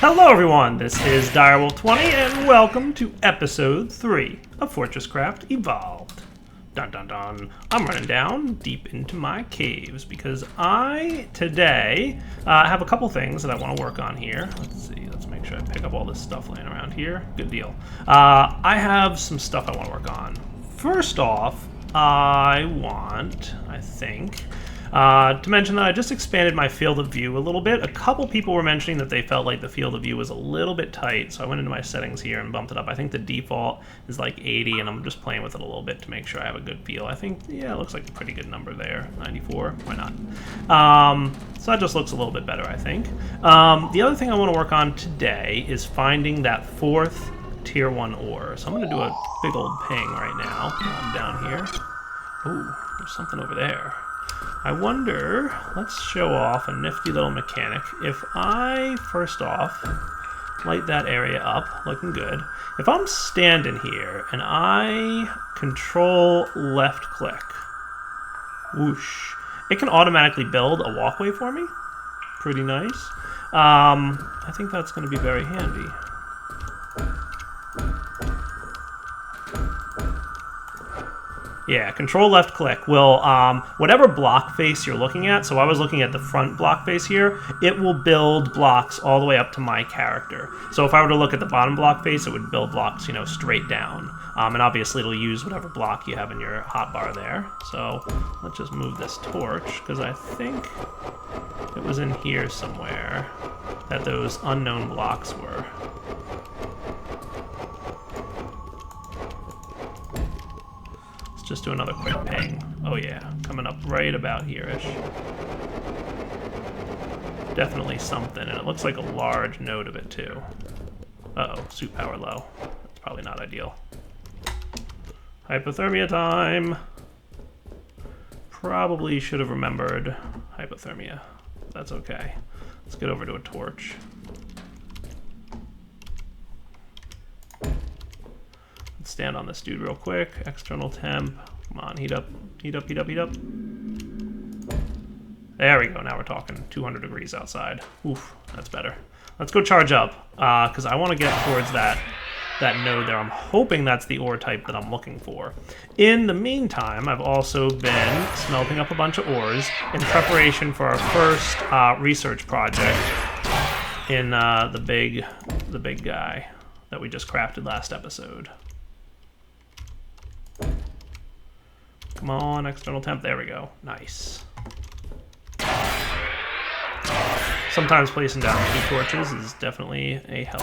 Hello everyone, this is Direwolf20 and welcome to episode 3 of FortressCraft Evolved. Dun dun dun. I'm running down deep into my caves because I, today, have a couple things that I want to work on here. Let's see, let's make sure I pick up all this stuff laying around here. Good deal. I have some stuff I want to work on. First off, I think, to mention that I just expanded my field of view a little bit. A couple people were mentioning that they felt like the field of view was a little bit tight, so I went into my settings here and bumped it up. I think the default is like 80, and I'm just playing with it a little bit to make sure I have a good feel. I think, yeah, it looks like a pretty good number there. 94, why not? So that just looks a little bit better, I think. The other thing I want to work on today is finding that fourth tier 1 ore. So I'm going to do a big old ping right now while I'm down here. Ooh, there's something over there. I wonder, let's show off a nifty little mechanic. If I, first off, light that area up, looking good. If I'm standing here and I control left click, whoosh, it can automatically build a walkway for me. Pretty nice. I think that's going to be very handy. Yeah, control left click will, whatever block face you're looking at, so I was looking at the front block face here, it will build blocks all the way up to my character. So if I were to look at the bottom block face, it would build blocks, you know, straight down. And obviously it'll use whatever block you have in your hotbar there. So let's just move this torch, because I think it was in here somewhere that those unknown blocks were. Just do another quick ping. Oh yeah, coming up right about here-ish. Definitely something, and it looks like a large node of it too. Uh-oh, suit power low. That's probably not ideal. Hypothermia time! Probably should have remembered hypothermia. That's okay. Let's get over to a torch. Stand on this dude real quick. External temp. Come on, heat up. Heat up, heat up, heat up. There we go. Now we're talking 200 degrees outside. Oof, that's better. Let's go charge up, because I want to get towards that node there. I'm hoping that's the ore type that I'm looking for. In the meantime, I've also been smelting up a bunch of ores in preparation for our first research project in the big guy that we just crafted last episode. Come on, external temp. There we go. Nice. Sometimes placing down 2 torches is definitely a help.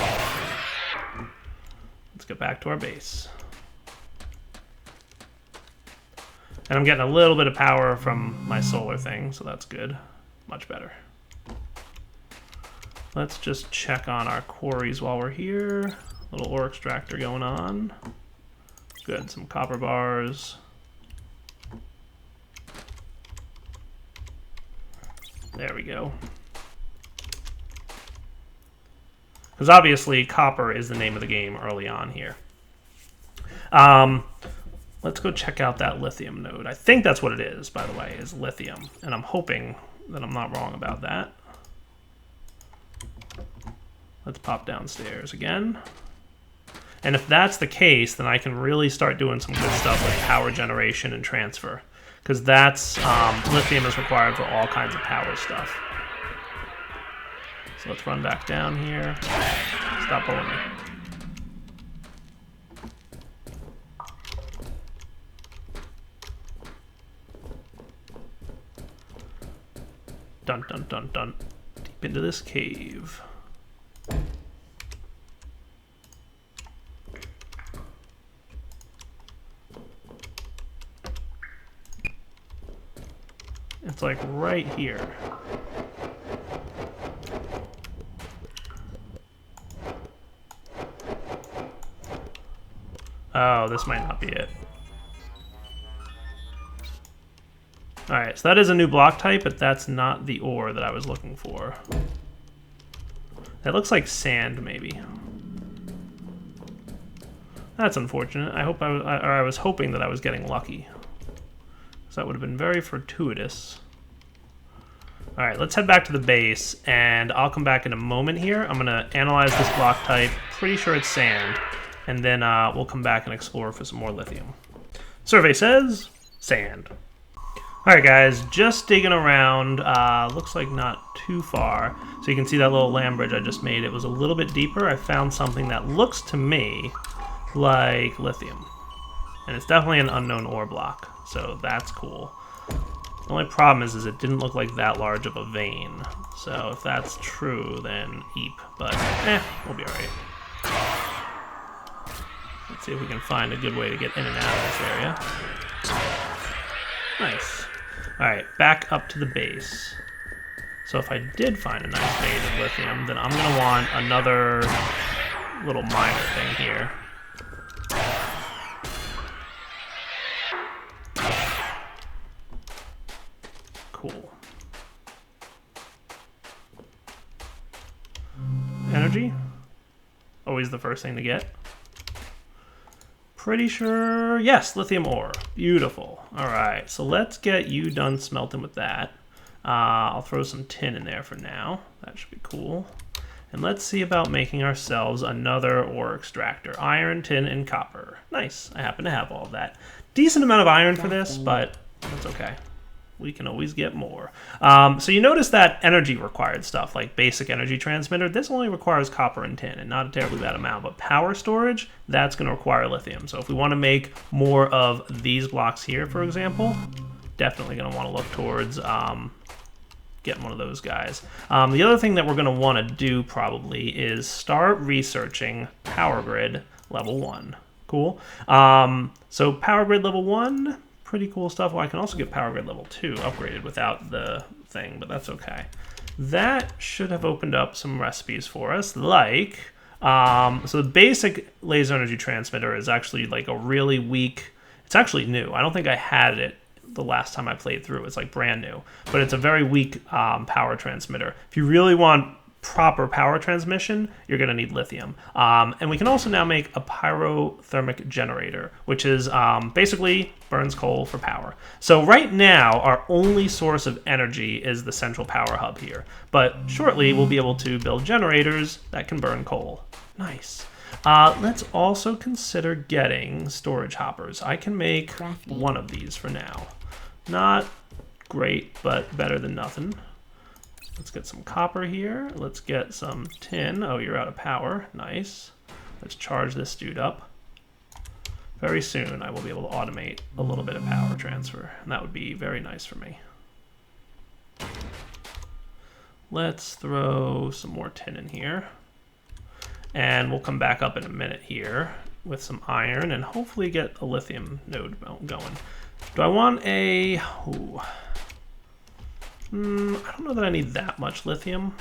Let's get back to our base. And I'm getting a little bit of power from my solar thing, so that's good. Much better. Let's just check on our quarries while we're here. Little ore extractor going on. Good, some copper bars. There we go. Because obviously copper is the name of the game early on here. Let's go check out that lithium node. I think that's what it is, by the way, is lithium. And I'm hoping that I'm not wrong about that. Let's pop downstairs again. And if that's the case, then I can really start doing some good stuff like power generation and transfer. Because that's, lithium is required for all kinds of power stuff. So let's run back down here. Stop pulling me. Dun dun dun dun. Deep into this cave. It's like right here. Oh, this might not be it. Alright, so that is a new block type, but that's not the ore that I was looking for. That looks like sand, maybe. That's unfortunate. I was hoping that I was getting lucky. So that would have been very fortuitous. All right, let's head back to the base, and I'll come back in a moment here. I'm gonna analyze this block type. Pretty sure it's sand, and then we'll come back and explore for some more lithium. Survey says sand. All right, guys, just digging around. Looks like not too far. So you can see that little land bridge I just made. It was a little bit deeper. I found something that looks to me like lithium, and it's definitely an unknown ore block. So that's cool. The only problem is it didn't look like that large of a vein. So if that's true, then eep. But, we'll be alright. Let's see if we can find a good way to get in and out of this area. Nice. Alright, back up to the base. So if I did find a nice vein of lithium, then I'm going to want another little miner thing here. Cool. Energy? Always the first thing to get. Pretty sure, yes, lithium ore. Beautiful. All right, so let's get you done smelting with that. I'll throw some tin in there for now. That should be cool. And let's see about making ourselves another ore extractor. Iron, tin, and copper. Nice, I happen to have all of that. Decent amount of iron for this, but that's okay. We can always get more. So you notice that energy required stuff, like basic energy transmitter, this only requires copper and tin, and not a terribly bad amount. But power storage, that's going to require lithium. So if we want to make more of these blocks here, for example, definitely going to want to look towards getting one of those guys. The other thing that we're going to want to do probably is start researching power grid level 1. Cool. So power grid level 1... pretty cool stuff. Well, I can also get power grid level 2 upgraded without the thing, but that's okay. That should have opened up some recipes for us, like, so the basic laser energy transmitter is actually like a really weak, it's actually new. I don't think I had it the last time I played through. It's like brand new, but it's a very weak power transmitter. If you really want proper power transmission, you're going to need lithium. And we can also now make a pyrothermic generator, which is basically burns coal for power. So right now, our only source of energy is the central power hub here. But shortly, we'll be able to build generators that can burn coal. Nice. Let's also consider getting storage hoppers. I can make one of these for now. Not great, but better than nothing. Let's get some copper here. Let's get some tin. Oh, you're out of power. Nice. Let's charge this dude up. Very soon, I will be able to automate a little bit of power transfer, and that would be very nice for me. Let's throw some more tin in here. And we'll come back up in a minute here with some iron and hopefully get a lithium node going. Do I want a... Ooh. I don't know that I need that much lithium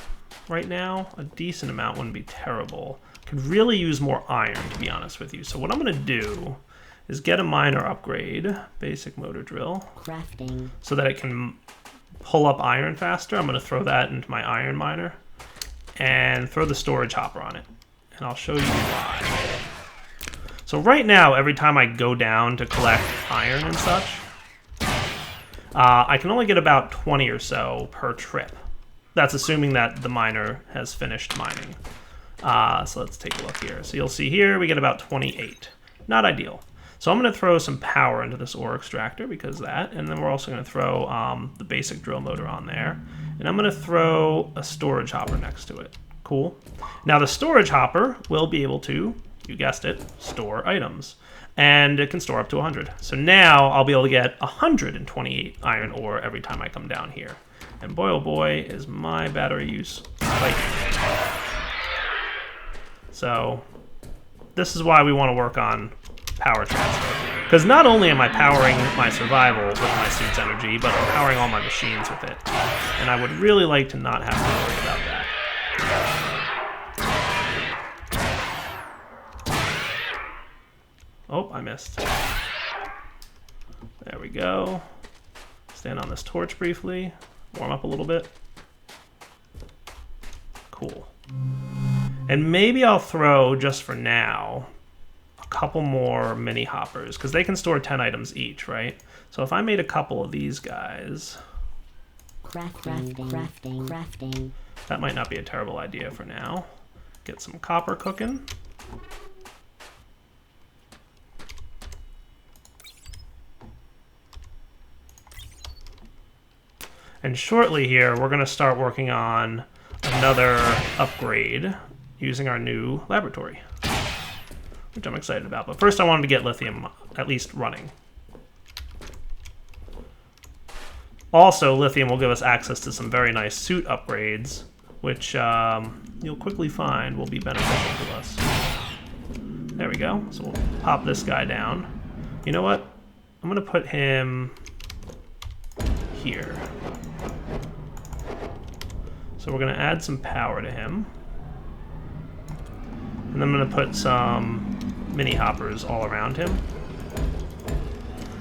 right now. A decent amount wouldn't be terrible. Could really use more iron, to be honest with you. So what I'm going to do is get a miner upgrade, basic motor drill, crafting, so that it can pull up iron faster. I'm going to throw that into my iron miner and throw the storage hopper on it. And I'll show you why. So right now, every time I go down to collect iron and such, I can only get about 20 or so per trip. That's assuming that the miner has finished mining. So let's take a look here. So you'll see here we get about 28. Not ideal. So I'm going to throw some power into this ore extractor because of that. And then we're also going to throw the basic drill motor on there. And I'm going to throw a storage hopper next to it. Cool. Now the storage hopper will be able to, you guessed it, store items. And it can store up to 100. So now I'll be able to get 128 iron ore every time I come down here. And boy, oh boy, is my battery use spiking. So this is why we want to work on power transfer. Because not only am I powering my survival with my suit's energy, but I'm powering all my machines with it. And I would really like to not have to worry about that. Oh, I missed. There we go. Stand on this torch briefly. Warm up a little bit. Cool. And maybe I'll throw, just for now, a couple more mini hoppers, because they can store 10 items each, right? So if I made a couple of these guys, Crafting. That might not be a terrible idea for now. Get some copper cooking. And shortly here, we're going to start working on another upgrade using our new laboratory, which I'm excited about. But first I wanted to get lithium at least running. Also, lithium will give us access to some very nice suit upgrades, which you'll quickly find will be beneficial to us. There we go. So we'll pop this guy down. You know what? I'm going to put him here. So we're going to add some power to him. And then I'm going to put some mini hoppers all around him,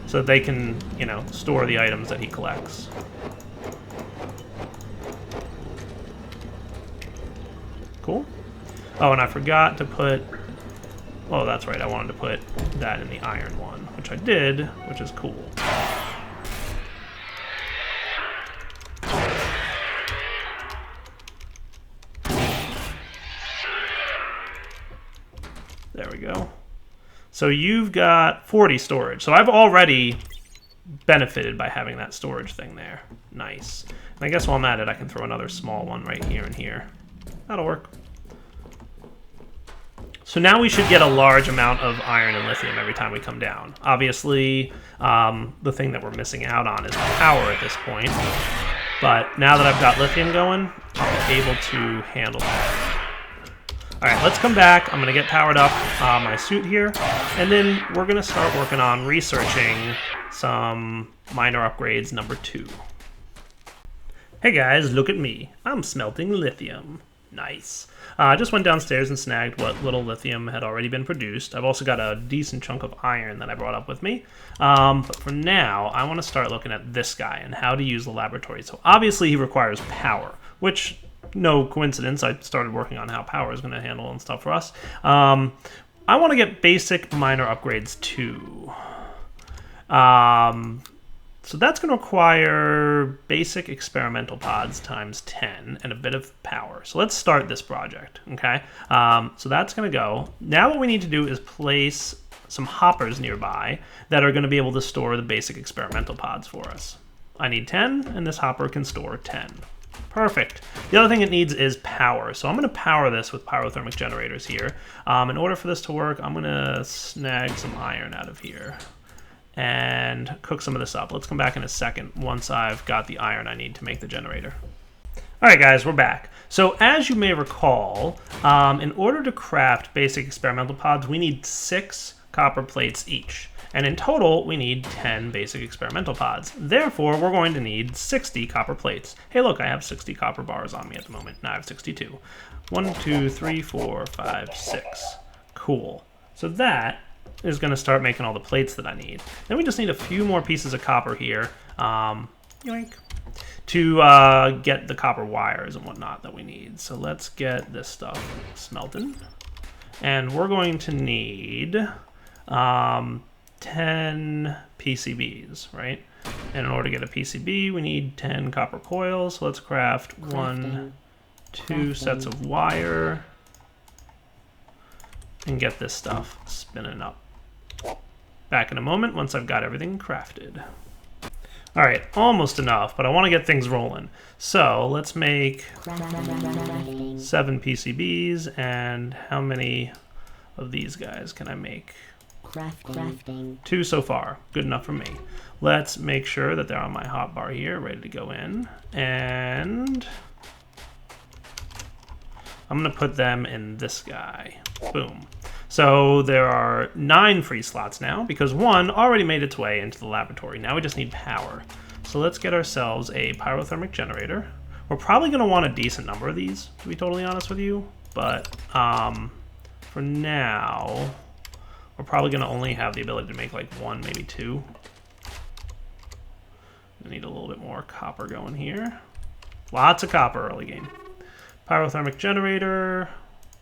so that they can, you know, store the items that he collects. Cool. Oh, and I forgot to put... Oh, that's right, I wanted to put that in the iron one, which I did, which is cool. There we go. So you've got 40 storage. So I've already benefited by having that storage thing there. Nice. And I guess while I'm at it, I can throw another small one right here and here. That'll work. So now we should get a large amount of iron and lithium every time we come down. Obviously, the thing that we're missing out on is power at this point. But now that I've got lithium going, I'll be able to handle that. Alright, let's come back. I'm going to get powered up my suit here, and then we're going to start working on researching some minor upgrades number 2. Hey guys, look at me. I'm smelting lithium. Nice. I just went downstairs and snagged what little lithium had already been produced. I've also got a decent chunk of iron that I brought up with me. But for now, I want to start looking at this guy and how to use the laboratory. So obviously he requires power, which... no coincidence, I started working on how power is going to handle and stuff for us. I want to get basic minor upgrades too. So that's going to require basic experimental pods times 10 and a bit of power. So let's start this project, okay? So that's going to go. Now what we need to do is place some hoppers nearby that are going to be able to store the basic experimental pods for us. I need 10, and this hopper can store 10. Perfect. The other thing it needs is power. So I'm going to power this with pyrothermic generators here. In order for this to work, I'm going to snag some iron out of here and cook some of this up. Let's come back in a second once I've got the iron I need to make the generator. Alright guys, we're back. So as you may recall, in order to craft basic experimental pods, we need 6 copper plates each. And in total, we need 10 basic experimental pods. Therefore, we're going to need 60 copper plates. Hey look, I have 60 copper bars on me at the moment. Now I have 62. 1, 2, 3, 4, 5, 6. Cool. So that is going to start making all the plates that I need. Then we just need a few more pieces of copper here. Yoink. To get the copper wires and whatnot that we need. So let's get this stuff smelted. And we're going to need 10 PCBs, right? And in order to get a PCB, we need 10 copper coils. So let's craft 1, 2 sets of wire and get this stuff spinning up. Back in a moment once I've got everything crafted. All right, almost enough, but I want to get things rolling. So let's make 7 PCBs, and how many of these guys can I make? Crafting. 2 so far. Good enough for me. Let's make sure that they're on my hotbar here, ready to go in. And I'm going to put them in this guy. Boom. So there are 9 free slots now, because 1 already made its way into the laboratory. Now we just need power. So let's get ourselves a pyrothermic generator. We're probably going to want a decent number of these, to be totally honest with you. But for now, we're probably going to only have the ability to make like 1, maybe 2. We need a little bit more copper going here. Lots of copper early game. Pyrothermic generator.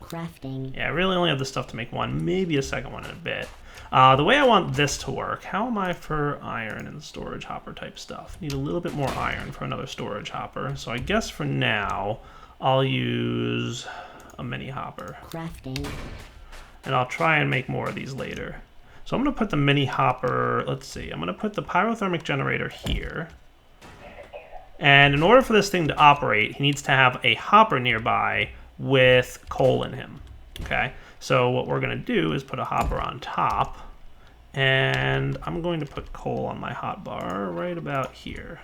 Crafting. Yeah, I really only have the stuff to make one, maybe a second one in a bit. The way I want this to work, how am I for iron and storage hopper type stuff? Need a little bit more iron for another storage hopper. So I guess for now, I'll use a mini hopper. Crafting. And I'll try and make more of these later. So I'm going to put the mini hopper, let's see, I'm going to put the pyrothermic generator here. And in order for this thing to operate, he needs to have a hopper nearby with coal in him. Okay, so what we're going to do is put a hopper on top. And I'm going to put coal on my hotbar right about here.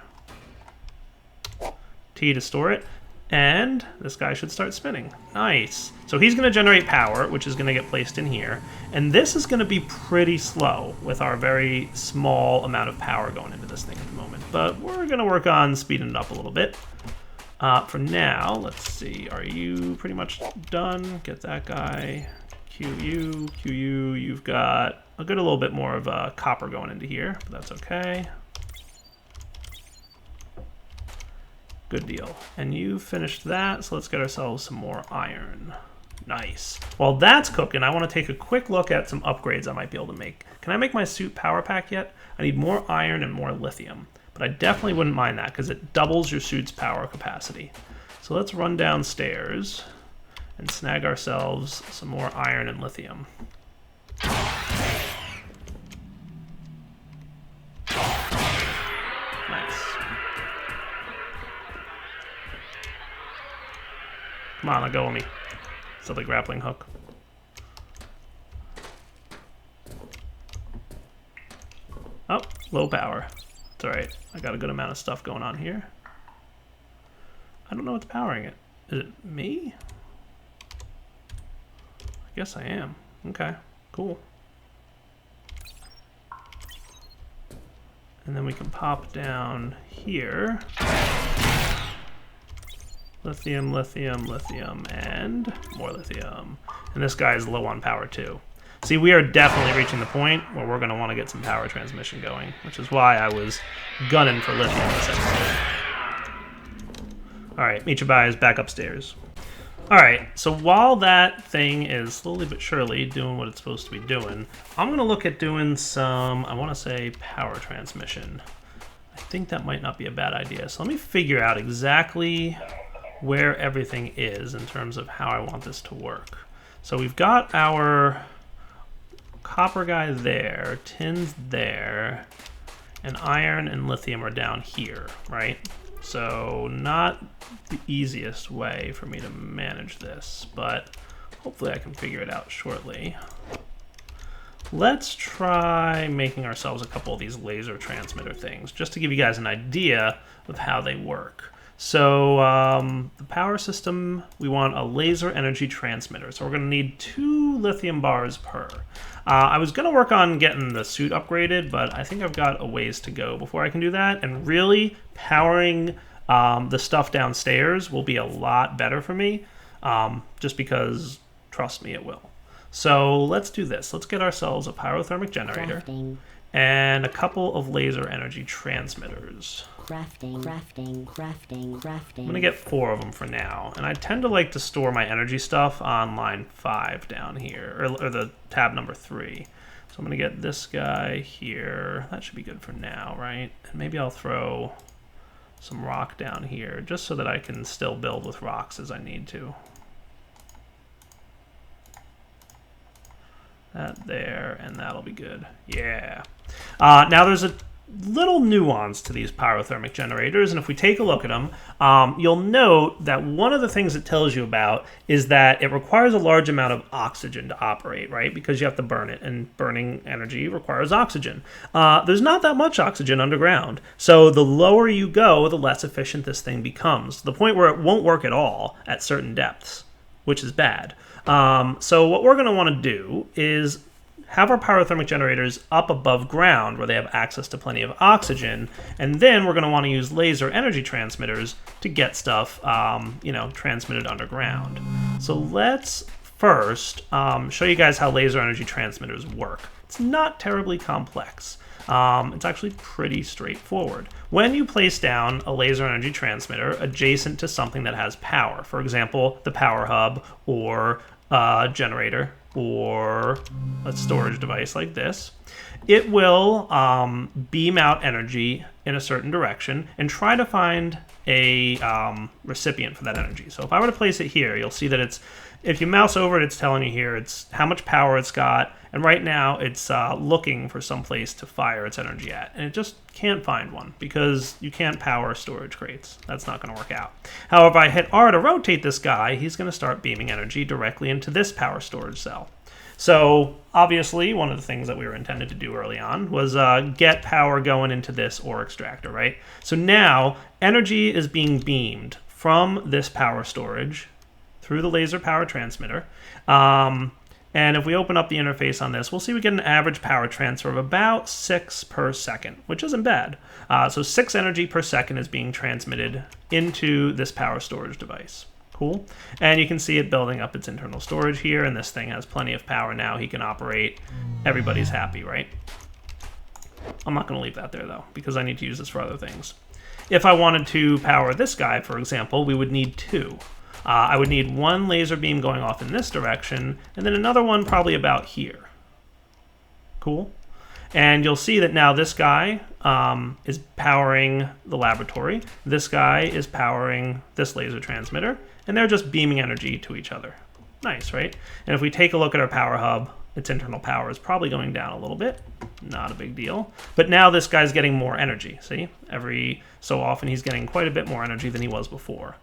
T to store it. And this guy should start spinning. Nice. So he's going to generate power, which is going to get placed in here. And this is going to be pretty slow with our very small amount of power going into this thing at the moment. But we're going to work on speeding it up a little bit. For now, let's see. Are you pretty much done? Get that guy. QU. You've got a little bit more of copper going into here, but that's okay. Good deal. And you finished that, so let's get ourselves some more iron. Nice. While that's cooking, I want to take a quick look at some upgrades I might be able to make. Can I make my suit power pack yet? I need more iron and more lithium, but I definitely wouldn't mind that because it doubles your suit's power capacity. So let's run downstairs and snag ourselves some more iron and lithium. Come on, let go of me. Silly grappling hook. Oh, low power. It's alright. I got a good amount of stuff going on here. I don't know what's powering it. Is it me? I guess I am. Okay, cool. And then we can pop down here. Lithium, and more lithium. And this guy is low on power too. See, we are definitely reaching the point where we're going to want to get some power transmission going, which is why I was gunning for lithium this episode. All right, Michibai is back upstairs. All right, so while that thing is slowly but surely doing what it's supposed to be doing, I'm going to look at doing some, I want to say, power transmission. I think that might not be a bad idea. So let me figure out exactly where everything is in terms of how I want this to work. So we've got our copper guy there, tin's there, and iron and lithium are down here, right? So not the easiest way for me to manage this, but hopefully I can figure it out shortly. Let's try making ourselves a couple of these laser transmitter things, just to give you guys an idea of how they work. So the power system, we want a laser energy transmitter. So we're going to need 2 lithium bars per. I was going to work on getting the suit upgraded, but I think I've got a ways to go before I can do that. And really powering the stuff downstairs will be a lot better for me, just because, trust me, it will. So let's do this. Let's get ourselves a pyrothermic generator. Crafting. And a couple of laser energy transmitters. Crafting. I'm going to get 4 of them for now. And I tend to like to store my energy stuff on line 5 down here, or the tab number 3. So I'm going to get this guy here. That should be good for now, right? And maybe I'll throw some rock down here, just so that I can still build with rocks as I need to. That there, and that'll be good. Yeah. Now there's a little nuance to these pyrothermic generators, and if we take a look at them, you'll note that one of the things it tells you about is that it requires a large amount of oxygen to operate, right? Because you have to burn it, and burning energy requires oxygen. There's not that much oxygen underground, so the lower you go, the less efficient this thing becomes, to the point where it won't work at all at certain depths, which is bad. So what we're going to want to do is have our pyrothermic generators up above ground where they have access to plenty of oxygen, and then we're going to want to use laser energy transmitters to get stuff, transmitted underground. So let's first show you guys how laser energy transmitters work. It's not terribly complex. It's actually pretty straightforward. When you place down a laser energy transmitter adjacent to something that has power, for example, the power hub or a generator or a storage device like this, it will beam out energy in a certain direction and try to find a recipient for that energy. So if I were to place it here, you'll see that if you mouse over it, it's telling you here it's how much power it's got, and right now it's looking for some place to fire its energy at, and it just can't find one because you can't power storage crates. That's not going to work out. However, if I hit R to rotate this guy, he's going to start beaming energy directly into this power storage cell. So obviously, one of the things that we were intended to do early on was get power going into this ore extractor, right? So now energy is being beamed from this power storage through the laser power transmitter. And if we open up the interface on this, we'll see we get an average power transfer of about 6 per second, which isn't bad. So 6 energy per second is being transmitted into this power storage device. Cool. And you can see it building up its internal storage here, and this thing has plenty of power now. He can operate. Everybody's happy, right? I'm not going to leave that there, though, because I need to use this for other things. If I wanted to power this guy, for example, we would need 2. I would need 1 laser beam going off in this direction, and then another one probably about here. Cool. And you'll see that now this guy is powering the laboratory. This guy is powering this laser transmitter, and they're just beaming energy to each other. Nice, right? And if we take a look at our power hub, its internal power is probably going down a little bit. Not a big deal. But now this guy's getting more energy, see? Every so often he's getting quite a bit more energy than he was before.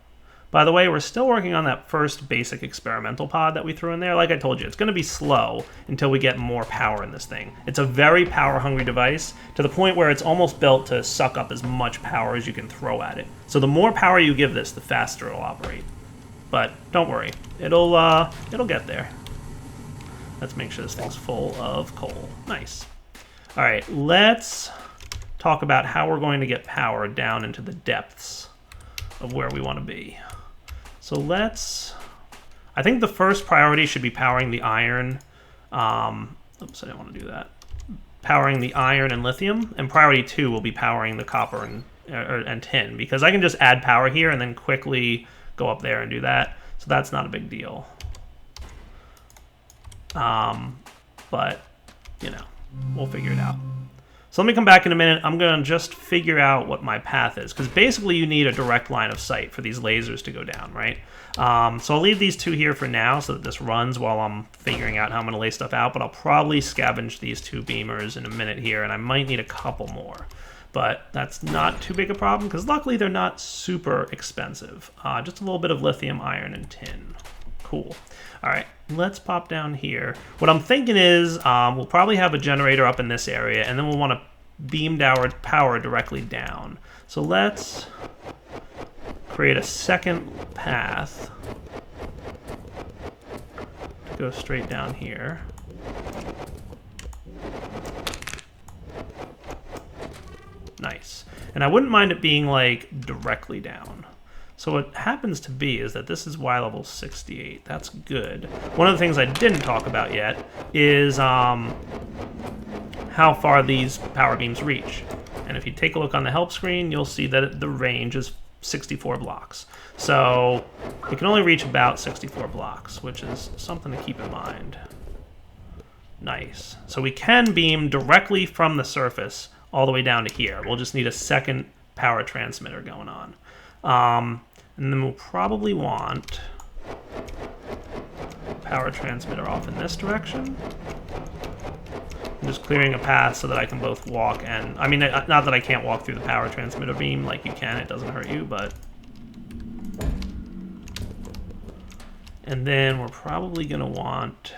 By the way, we're still working on that first basic experimental pod that we threw in there. Like I told you, it's going to be slow until we get more power in this thing. It's a very power-hungry device to the point where it's almost built to suck up as much power as you can throw at it. So the more power you give this, the faster it'll operate. But don't worry, it'll get there. Let's make sure this thing's full of coal. Nice. All right, let's talk about how we're going to get power down into the depths of where we want to be. So I think the first priority should be powering the iron. Oops, I didn't want to do that. Powering the iron and lithium, and priority 2 will be powering the copper and tin, because I can just add power here and then quickly go up there and do that. So that's not a big deal. But, you know, we'll figure it out. So let me come back in a minute. I'm going to just figure out what my path is, because basically you need a direct line of sight for these lasers to go down, right? So I'll leave these 2 here for now so that this runs while I'm figuring out how I'm going to lay stuff out, but I'll probably scavenge these 2 beamers in a minute here, and I might need a couple more. But that's not too big a problem, because luckily they're not super expensive. Just a little bit of lithium, iron, and tin. Cool. All right, let's pop down here. What I'm thinking is we'll probably have a generator up in this area, and then we'll want to beam power directly down. So let's create a second path to go straight down here. Nice. And I wouldn't mind it being like directly down. So what happens to be is that this is Y level 68. That's good. One of the things I didn't talk about yet is how far these power beams reach. And if you take a look on the help screen, you'll see that the range is 64 blocks. So it can only reach about 64 blocks, which is something to keep in mind. Nice. So we can beam directly from the surface all the way down to here. We'll just need a second power transmitter going on. And then we'll probably want power transmitter off in this direction. I'm just clearing a path so that I can both walk and... I mean, not that I can't walk through the power transmitter beam like you can. It doesn't hurt you, but... And then we're probably going to want...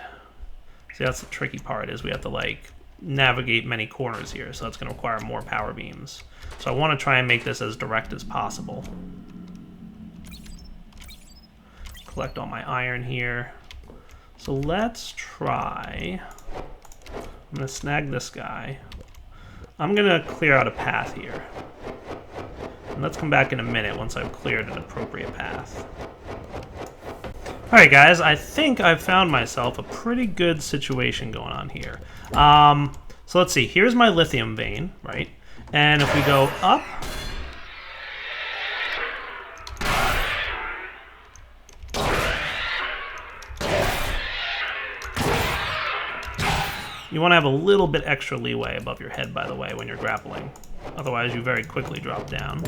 See, that's the tricky part, is we have to, like, navigate many corners here, so that's going to require more power beams. So I want to try and make this as direct as possible. Collect all my iron here. So let's try... I'm going to snag this guy. I'm going to clear out a path here. And let's come back in a minute once I've cleared an appropriate path. Alright guys, I think I've found myself a pretty good situation going on here. So let's see, here's my lithium vein, right? And if we go up, you want to have a little bit extra leeway above your head, by the way, when you're grappling. Otherwise, you very quickly drop down.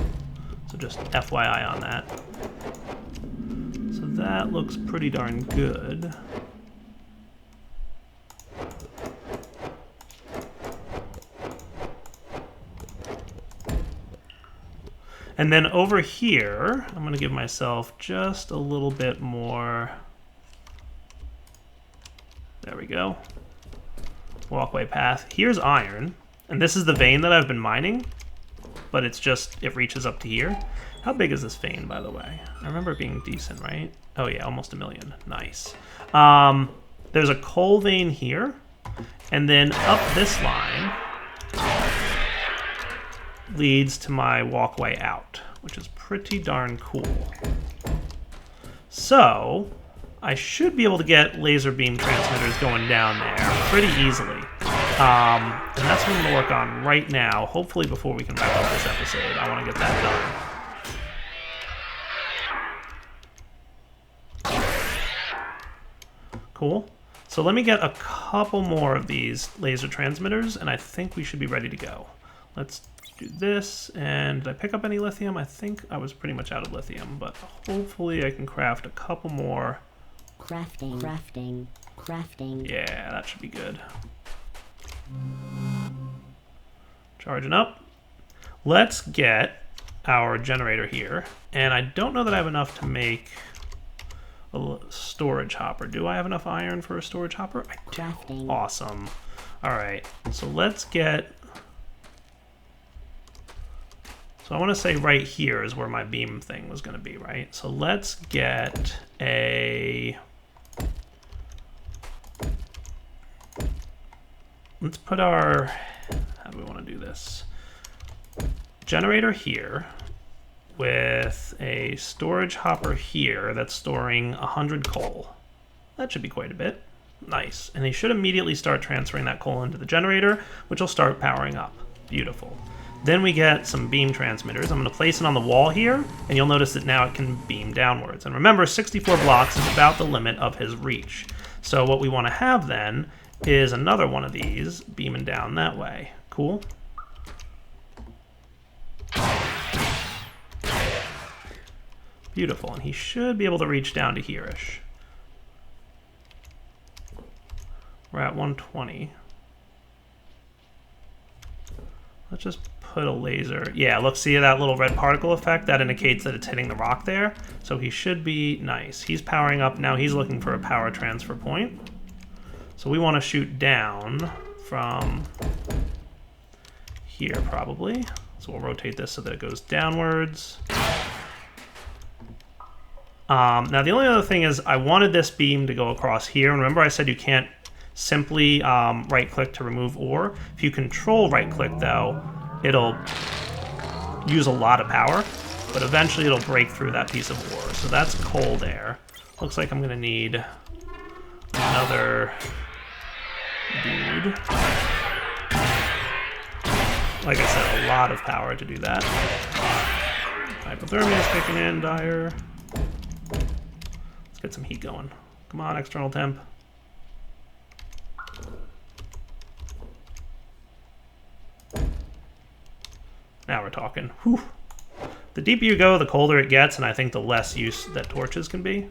So just FYI on that. So that looks pretty darn good. And then over here, I'm going to give myself just a little bit more. There we go. Walkway path. Here's iron. And this is the vein that I've been mining. But it's just, it reaches up to here. How big is this vein, by the way? I remember it being decent, right? Oh yeah, almost 1 million. Nice. There's a coal vein here. And then up this line leads to my walkway out, which is pretty darn cool. So I should be able to get laser beam transmitters going down there pretty easily. And that's what I'm going to work on right now, hopefully before we can wrap up this episode. I want to get that done. Cool. So let me get a couple more of these laser transmitters, and I think we should be ready to go. Let's do this, and did I pick up any lithium? I think I was pretty much out of lithium, but hopefully I can craft a couple more. Crafting. Yeah, that should be good. Charging up. Let's get our generator here, and I don't know that I have enough to make a storage hopper. Do I have enough iron for a storage hopper? I do. Crafting. Awesome. All right, so let's get. So I want to say right here is where my beam thing was going to be, right? So let's get a. Let's put our. How do we want to do this? Generator here with a storage hopper here that's storing 100 coal. That should be quite a bit. Nice. And they should immediately start transferring that coal into the generator, which will start powering up. Beautiful. Then we get some beam transmitters. I'm going to place it on the wall here, and you'll notice that now it can beam downwards. And remember, 64 blocks is about the limit of his reach. So what we want to have then is another one of these beaming down that way. Cool. Beautiful, and he should be able to reach down to here-ish. We're at 120. Let's just put a laser. Yeah, look, see that little red particle effect? That indicates that it's hitting the rock there. So he should be nice. He's powering up. Now he's looking for a power transfer point. So we want to shoot down from here probably. So we'll rotate this so that it goes downwards. Now the only other thing is I wanted this beam to go across here. And remember I said you can't simply right-click to remove ore. If you control right-click, though, it'll use a lot of power, but eventually it'll break through that piece of ore. So that's coal there. Looks like I'm going to need another dude. Like I said, a lot of power to do that. Hypothermia is kicking in, dire. Let's get some heat going. Come on, external temp. Now we're talking. Whew. The deeper you go, the colder it gets, and I think the less use that torches can be.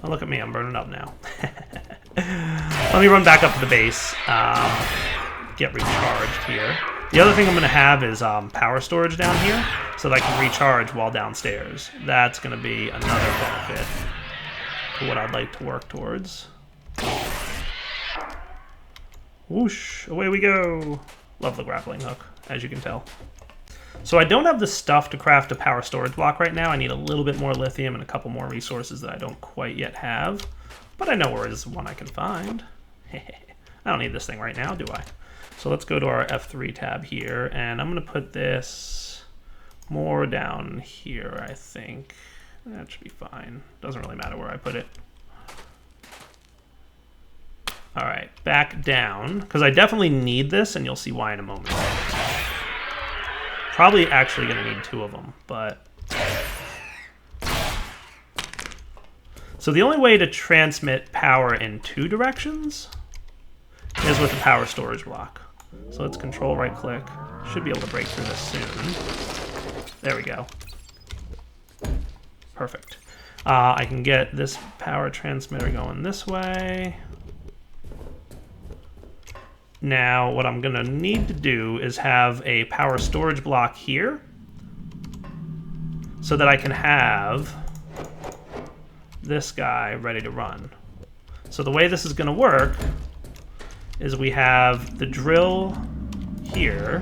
Oh, look at me, I'm burning up now. Let me run back up to the base, get recharged here. The other thing I'm going to have is power storage down here, so that I can recharge while downstairs. That's going to be another benefit to what I'd like to work towards. Whoosh, away we go. Love the grappling hook, as you can tell. So I don't have the stuff to craft a power storage block right now. I need a little bit more lithium and a couple more resources that I don't quite yet have. But I know where is one I can find. I don't need this thing right now, do I? So let's go to our F3 tab here, and I'm going to put this more down here, I think. That should be fine. Doesn't really matter where I put it. All right, back down, because I definitely need this, and you'll see why in a moment. Probably actually going to need 2 of them, but... So the only way to transmit power in 2 directions is with the power storage block. So let's control right-click. Should be able to break through this soon. There we go. Perfect. I can get this power transmitter going this way. Now, what I'm going to need to do is have a power storage block here so that I can have this guy ready to run. So the way this is going to work is we have the drill here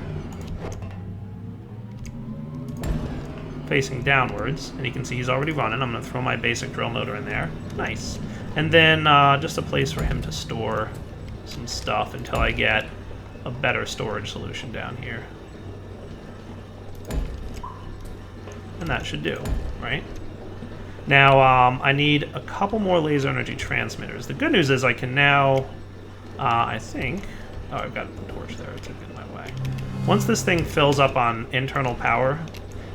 facing downwards, and you can see he's already running. I'm going to throw my basic drill motor in there. Nice. And then just a place for him to store some stuff until I get a better storage solution down here. And that should do, right? Now, I need a couple more laser energy transmitters. The good news is I can now, I think... Oh, I've got the torch there. It's in my way. Once this thing fills up on internal power...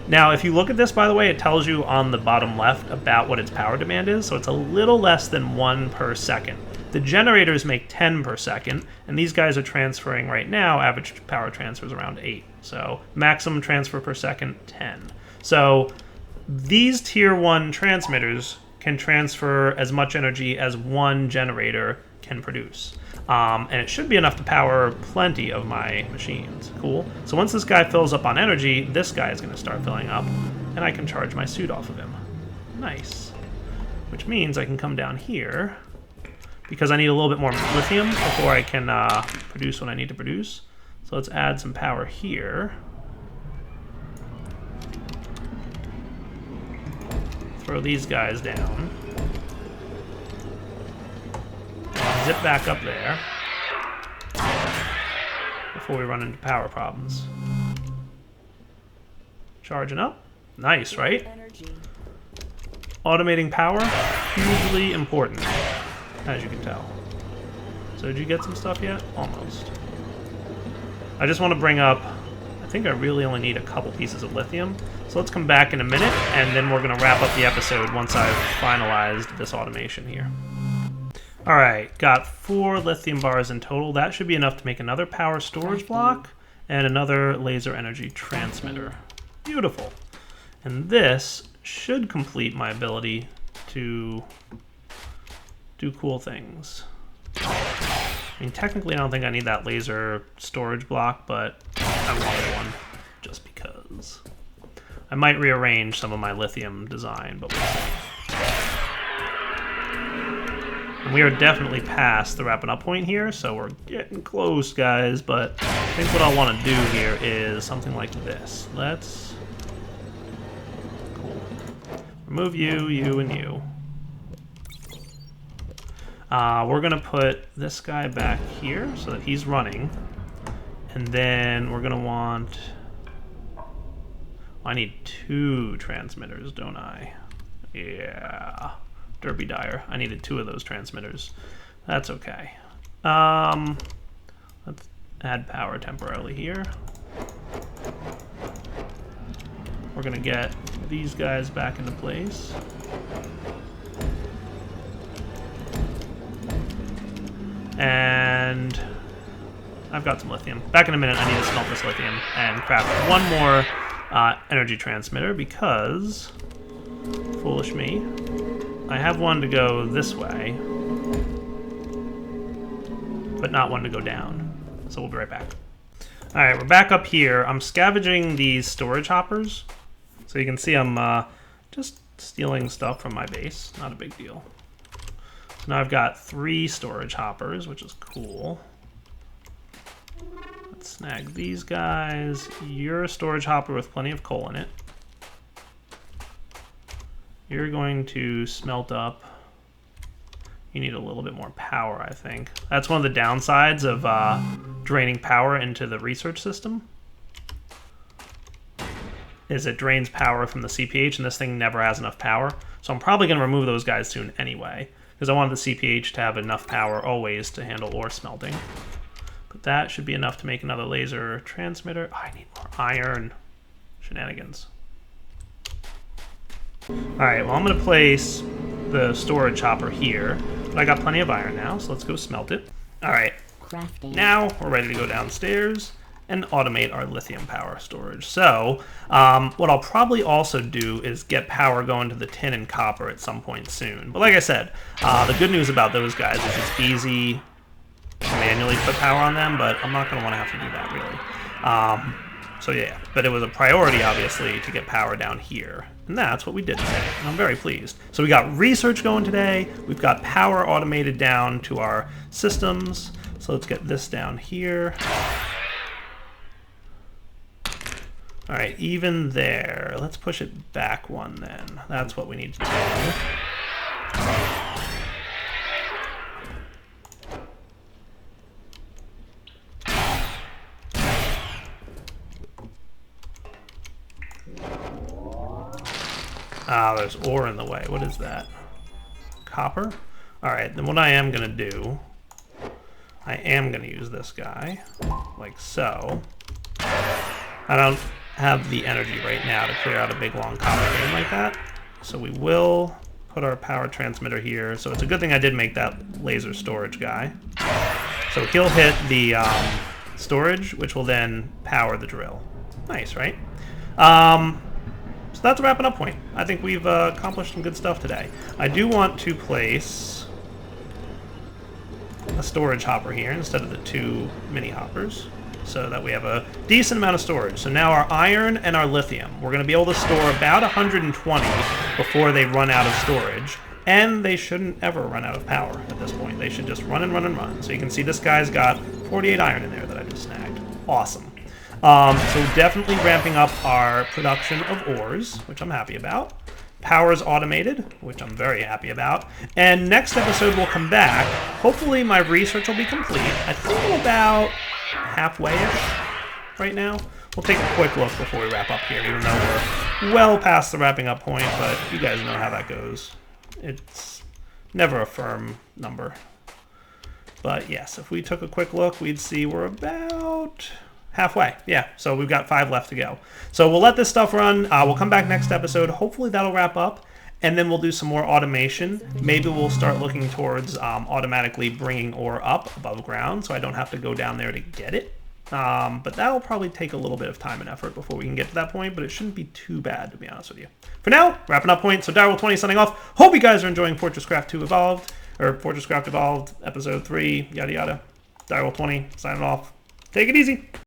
Now, if you look at this, by the way, it tells you on the bottom left about what its power demand is, so it's a little less than 1 per second. The generators make 10 per second, and these guys are transferring right now, average power transfer is around 8. So maximum transfer per second, 10. So these tier 1 transmitters can transfer as much energy as 1 generator can produce. And it should be enough to power plenty of my machines. Cool. So once this guy fills up on energy, this guy is going to start filling up, and I can charge my suit off of him. Nice. Which means I can come down here, because I need a little bit more lithium before I can produce what I need to produce. So let's add some power here. Throw these guys down. And zip back up there before we run into power problems. Charging up. Nice, right? Automating power, hugely important, as you can tell. So did you get some stuff yet? Almost. I just want to bring up, I think I really only need a couple pieces of lithium. So let's come back in a minute, and then we're going to wrap up the episode once I've finalized this automation here. Alright, got 4 lithium bars in total. That should be enough to make another power storage block and another laser energy transmitter. Beautiful. And this should complete my ability to do cool things. I mean, technically I don't think I need that laser storage block, but I wanted one just because. I might rearrange some of my lithium design, but we'll see. And we are definitely past the wrapping up point here, so we're getting close, guys, but I think what I want to do here is something like this. Let's... Cool. Remove you, you, and you. We're going to put this guy back here so that he's running. And then we're going to want... I need 2 transmitters, don't I? Yeah. Derby Dyer. I needed 2 of those transmitters. That's okay. Let's add power temporarily here. We're going to get these guys back into place. And I've got some lithium. Back in a minute, I need to smelt this lithium and craft one more energy transmitter because, foolish me, I have one to go this way, but not one to go down. So we'll be right back. All right, we're back up here. I'm scavenging these storage hoppers. So you can see I'm just stealing stuff from my base. Not a big deal. So now I've got 3 storage hoppers, which is cool. Let's snag these guys. You're a storage hopper with plenty of coal in it. You're going to smelt up. You need a little bit more power, I think. That's one of the downsides of draining power into the research system. Is it drains power from the CPH, and this thing never has enough power. So I'm probably going to remove those guys soon anyway. because I wanted the CPH to have enough power always to handle ore smelting. But that should be enough to make another laser transmitter. Oh, I need more iron. Shenanigans. Alright, well I'm going to place the storage hopper here. But I got plenty of iron now, so let's go smelt it. Alright, now we're ready to go downstairs and automate our lithium power storage. So, what I'll probably also do is get power going to the tin and copper at some point soon. But like I said, the good news about those guys is it's easy to manually put power on them, but I'm not going to want to have to do that really. So yeah, but it was a priority, obviously, to get power down here. And that's what we did today, and I'm very pleased. So we got research going today, we've got power automated down to our systems. So let's get this down here. All right, even there. Let's push it back one then. That's what we need to do. Ah, there's ore in the way. What is that? Copper? Alright, then what I am going to do, I am going to use this guy, like so. I don't have the energy right now to clear out a big long copper vein like that, so we will put our power transmitter here. So it's a good thing I did make that laser storage guy. So he'll hit the storage, which will then power the drill. Nice, right? So that's a wrapping up point. I think we've accomplished some good stuff today. I do want to place a storage hopper here instead of the 2 mini hoppers, so that we have a decent amount of storage. So now our iron and our lithium, we're going to be able to store about 120 before they run out of storage, and they shouldn't ever run out of power at this point. They should just run and run and run. So you can see this guy's got 48 iron in there that I just snagged. Awesome. So definitely ramping up our production of ores, which I'm happy about. Power's automated, which I'm very happy about. And next episode we'll come back. Hopefully my research will be complete. I think I'm about halfway-ish right now. We'll take a quick look before we wrap up here, even though we're well past the wrapping up point, but you guys know how that goes. It's never a firm number. But yes, if we took a quick look, we'd see we're about halfway. Yeah, so we've got 5 left to go. So we'll let this stuff run. We'll come back next episode. Hopefully that'll wrap up, and then we'll do some more automation. Maybe we'll start looking towards automatically bringing ore up above ground, so I don't have to go down there to get it. But that'll probably take a little bit of time and effort before we can get to that point, but it shouldn't be too bad, to be honest with you. For now, wrapping up point. So Direwolf20 signing off. Hope you guys are enjoying FortressCraft 2 Evolved, or FortressCraft Evolved, Episode 3, yada yada. Direwolf20 signing off. Take it easy.